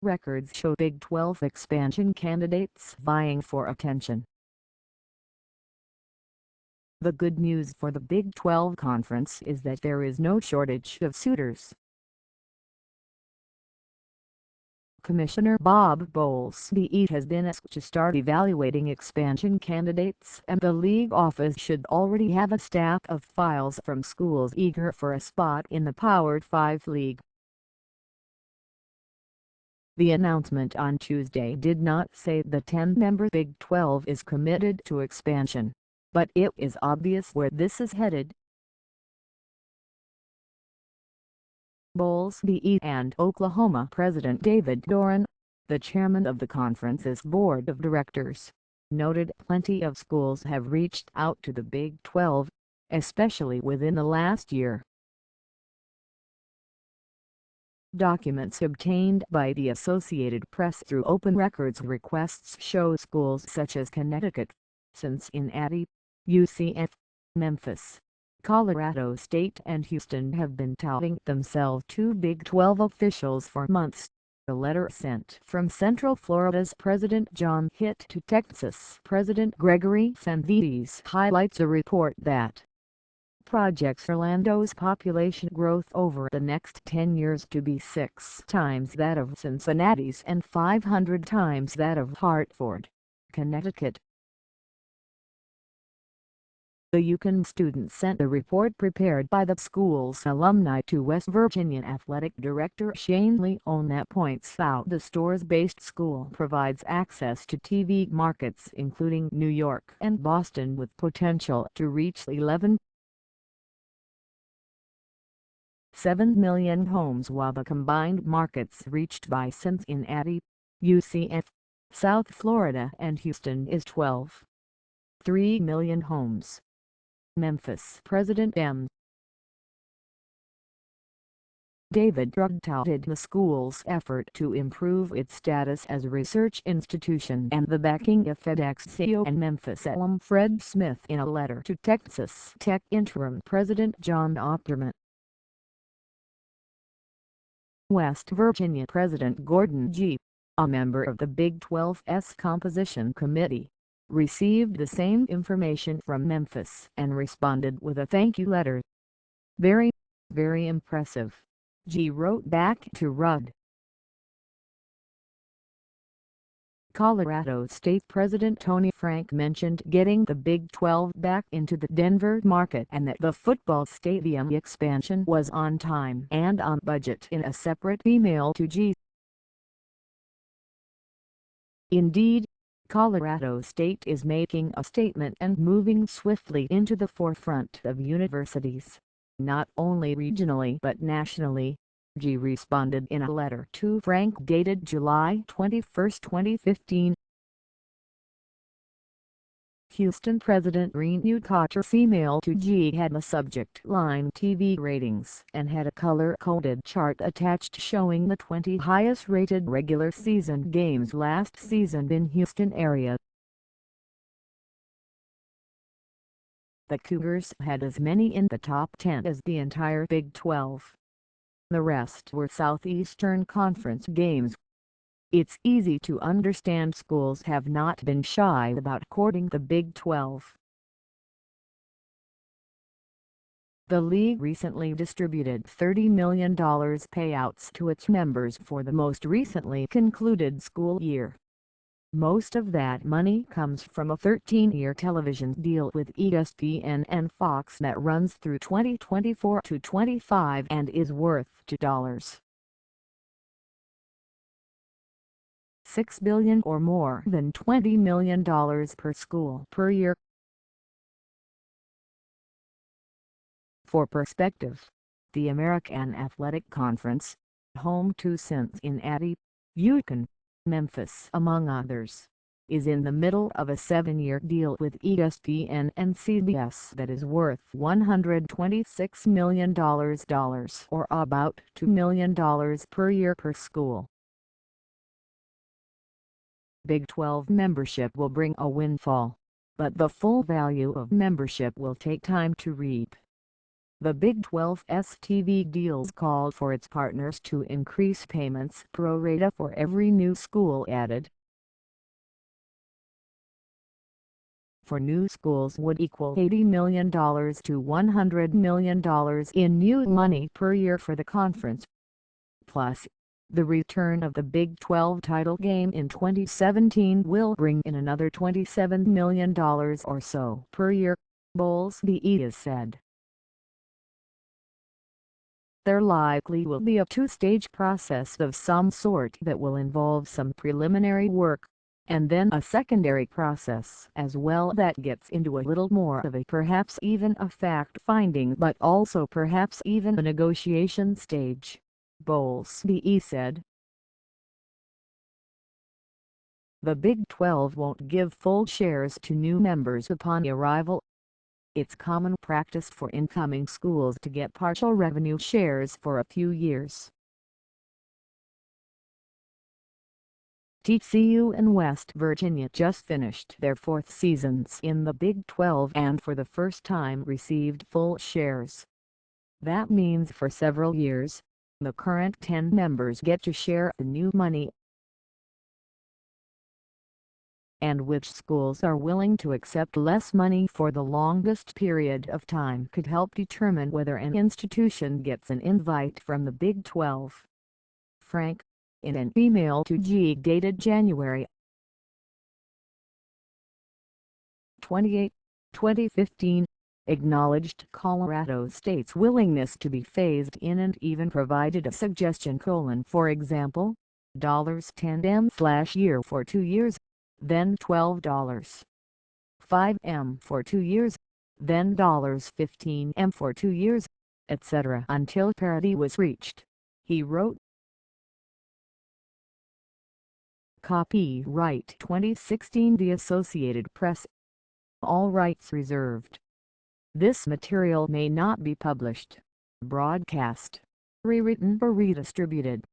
Records show Big 12 expansion candidates vying for attention. The good news for the Big 12 Conference is that there is no shortage of suitors. Commissioner Bob Bowlesby has been asked to start evaluating expansion candidates, and the league office should already have a staff of files from schools eager for a spot in the Power 5 league. The announcement on Tuesday did not say the 10-member Big 12 is committed to expansion, but it is obvious where this is headed. Bowlesby and Oklahoma President David Doran, the chairman of the conference's board of directors, noted plenty of schools have reached out to the Big 12, especially within the last year. Documents obtained by the Associated Press through open records requests show schools such as Connecticut, Cincinnati, UCF, Memphis, Colorado State and Houston have been touting themselves to Big 12 officials for months. A letter sent from Central Florida's President John Hitt to Texas President Gregory Sanvides highlights a report that projects Orlando's population growth over the next 10 years to be 6 times that of Cincinnati's and 500 times that of Hartford, Connecticut. The UConn student sent a report prepared by the school's alumni to West Virginia Athletic Director Shane Leone that points out the Stores-based school provides access to TV markets including New York and Boston with potential to reach 11.7 million homes, while the combined markets reached by Cincinnati, UCF, South Florida and Houston is 12.3 million homes. Memphis President M. David Rugg touted the school's effort to improve its status as a research institution and the backing of FedEx CEO and Memphis alum Fred Smith in a letter to Texas Tech interim President John Opperman. West Virginia President Gordon G., a member of the Big 12's Composition Committee, received the same information from Memphis and responded with a thank you letter. "Very, very impressive," G wrote back to Rudd. Colorado State President Tony Frank mentioned getting the Big 12 back into the Denver market and that the football stadium expansion was on time and on budget in a separate email to G. Indeed, Colorado State is making a statement and moving swiftly into the forefront of universities, not only regionally but nationally, G responded in a letter to Frank dated July 21, 2015. Houston President Renu Khater's email to G had the subject line TV ratings and had a color-coded chart attached showing the 20 highest-rated regular season games last season in Houston area. The Cougars had as many in the top 10 as the entire Big 12. The rest were Southeastern Conference games. It's easy to understand schools have not been shy about courting the Big 12. The league recently distributed $30 million payouts to its members for the most recently concluded school year. Most of that money comes from a 13-year television deal with ESPN and Fox that runs through 2024 to 25 and is worth $6 billion or more than $20 million per school per year. For perspective, the American Athletic Conference, home to Cincinnati, UConn, Memphis among others, is in the middle of a 7-year deal with ESPN and CBS that is worth $126 million or about $2 million per year per school. Big 12 membership will bring a windfall, but the full value of membership will take time to reap. The Big 12's TV deals called for its partners to increase payments pro rata for every new school added. For new schools would equal $80 million to $100 million in new money per year for the conference. Plus, the return of the Big 12 title game in 2017 will bring in another $27 million or so per year, Bowlesby has said. There likely will be a two-stage process of some sort that will involve some preliminary work, and then a secondary process as well that gets into a little more of a perhaps even a fact-finding but also perhaps even a negotiation stage, Bowlesby said. The Big 12 won't give full shares to new members upon arrival. It's common practice for incoming schools to get partial revenue shares for a few years. TCU and West Virginia just finished their fourth seasons in the Big 12 and for the first time received full shares. That means for several years, the current 10 members get to share the new money. And which schools are willing to accept less money for the longest period of time could help determine whether an institution gets an invite from the Big 12. Frank, in an email to G dated January 28, 2015, acknowledged Colorado State's willingness to be phased in and even provided a suggestion: for example, $10M/year for 2 years, then $12.5M for 2 years, then $15M for 2 years, etc. until parity was reached, he wrote. Copyright 2016 The Associated Press. All rights reserved. This material may not be published, broadcast, rewritten or redistributed